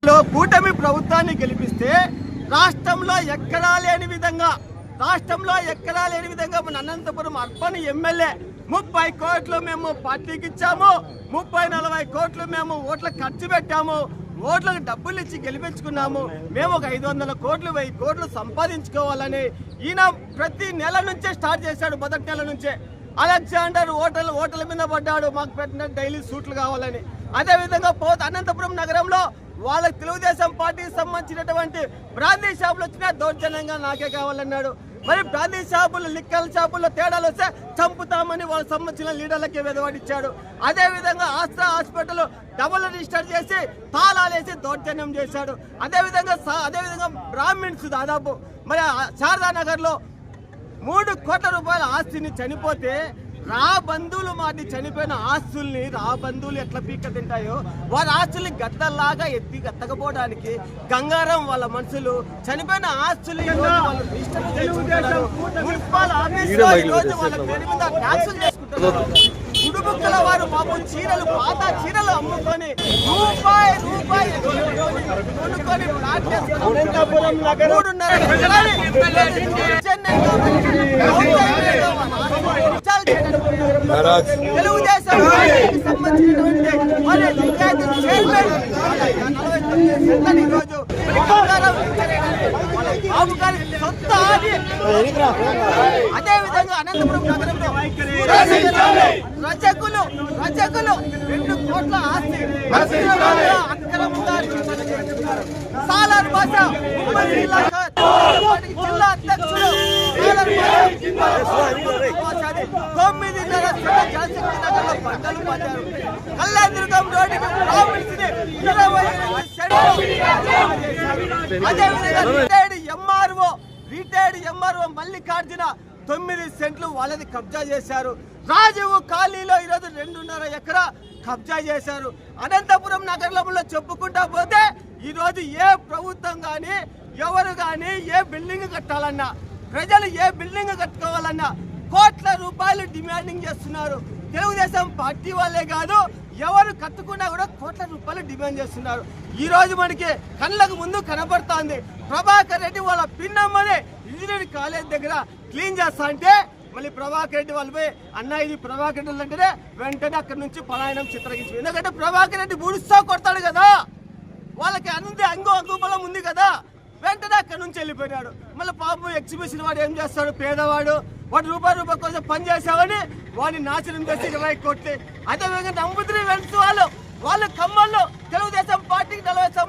కూటమి ప్రభుత్వాన్ని గెలిపిస్తే రాష్ట్రంలో ఎక్కడా లేని విధంగా మన అనంతపురం అర్బన్ ఎమ్మెల్యే 30 కోట్లు మేము పార్టీకి ఇచ్చాము, 30-40 కోట్లు మేము ఓట్లకు ఖర్చు పెట్టాము, ఓట్లకు డబ్బులు ఇచ్చి గెలిపించుకున్నాము, మేము ఒక 500 కోట్లు 1000 కోట్లు సంపాదించుకోవాలని ఈయన ప్రతి నెల నుంచే స్టార్ట్ చేశాడు. మొదటి నెల నుంచే అలెగ్జాండర్ ఓటల మీద పడ్డాడు, మాకు పెట్టిన డైలీ సూట్లు కావాలని. అదేవిధంగా అనంతపురం నగరంలో వాళ్ళకి తెలుగుదేశం పార్టీకి సంబంధించినటువంటి బ్రాందీ షాపులు వచ్చినా దౌర్జన్యంగా నాకే కావాలన్నాడు. మరి బ్రాందీ షాపులు లిక్కర్ షాపుల్లో తేడాలు వస్తే చంపుతామని వాళ్ళకి సంబంధించిన లీడర్లకి వెదవాడిచ్చాడు. అదేవిధంగా ఆస్ట్రా హాస్పిటల్ డబుల్ రిజిస్టర్ చేసి తాళాలేసి దౌర్జన్యం చేశాడు. అదేవిధంగా బ్రాహ్మిన్స్ దాదాపు మరి శారదానగర్లో 3 కోట్ల రూపాయల ఆస్తిని చనిపోతే బంధువులు మాది చనిపోయిన ఆస్తుల్ని బంధువులు ఎట్లా పీక తింటాయో వారి ఆస్తుల్ని గద్దల్లాగా గత్తకపోవడానికి గంగారం వాళ్ళ మనుషులు చనిపోయిన ఆస్తులు మున్సిపల్ ఆఫీసులో ఈరోజు వాళ్ళ పేరు మీద ట్యాక్సులు చేసుకుంటున్నారు. గుడుబుక్కల వారు పాపం చీరలు పాత చీరలు అమ్ముకొని రూపాయి కొనుక్కొని ప్లాట్ చేసుకుని తెలుగుదేశం అదేవిధంగా అనంతపురం నగరంలో రజకులు 2 కోట్ల ఆస్తి అక్రమంగా సాలార్ భాష జిల్లా అధ్యక్షుడు 9:30 జలశక్తి నగర్లో బండలు పడ్డారు. కళ్యాణదుర్గం రోడ్డుకి రిటైర్డ్ ఎంఆర్ఓ మల్లికార్జున 9 సెంట్లు వాళ్ళది కబ్జా చేశారు. రాజీవ్ కాలనీలో ఈరోజు 2.5 ఎకరా కబ్జా చేశారు. అనంతపురం నగరంలో చెప్పుకుంటా పోతే ఈరోజు ఏ ప్రభుత్వం కానీ ఎవరు కానీ ఏ బిల్డింగ్ కట్టాలన్నా ప్రజలు ఏ బిల్డింగ్ కట్టుకోవాలన్నా కోట్ల రూపాయలు డిమాండింగ్ చేస్తున్నారు. తెలుగుదేశం పార్టీ వాళ్ళే కాదు ఎవరు కట్టుకున్నా కూడా కోట్ల రూపాయలు డిమాండ్ చేస్తున్నారు. ఈ రోజు మనకి కళ్ళకు ముందు కనబడుతోంది. ప్రభాకర్ రెడ్డి వాళ్ళ పిన్నమ్మని ఇంజనీరింగ్ కాలేజ్ దగ్గర క్లీన్ చేస్తా అంటే మళ్ళీ ప్రభాకర్ రెడ్డి వాళ్ళు పోయి అన్న ఇది ప్రభాకర్ రెడ్డి అంటేనే వెంటనే అక్కడి నుంచి పలాయనం చిత్రగించి, ఎందుకంటే ప్రభాకర్ రెడ్డి ముడుస్తా కొడతాడు కదా, వాళ్ళకి అంగుబలం ఉంది కదా, వెంటనే అక్కడి నుంచి వెళ్ళిపోయినాడు. మళ్ళీ పాపం ఎగ్జిబిషన్ వాడు ఏం చేస్తాడు, పేదవాడు వాడు రూపాయి కోసం పని చేసావని వాడిని నాశనం చేసి 20 కోట్లు. అదేవిధంగా నంబుద్రి వెంట వాళ్ళు ఖమ్మంలో తెలుగుదేశం పార్టీకి 40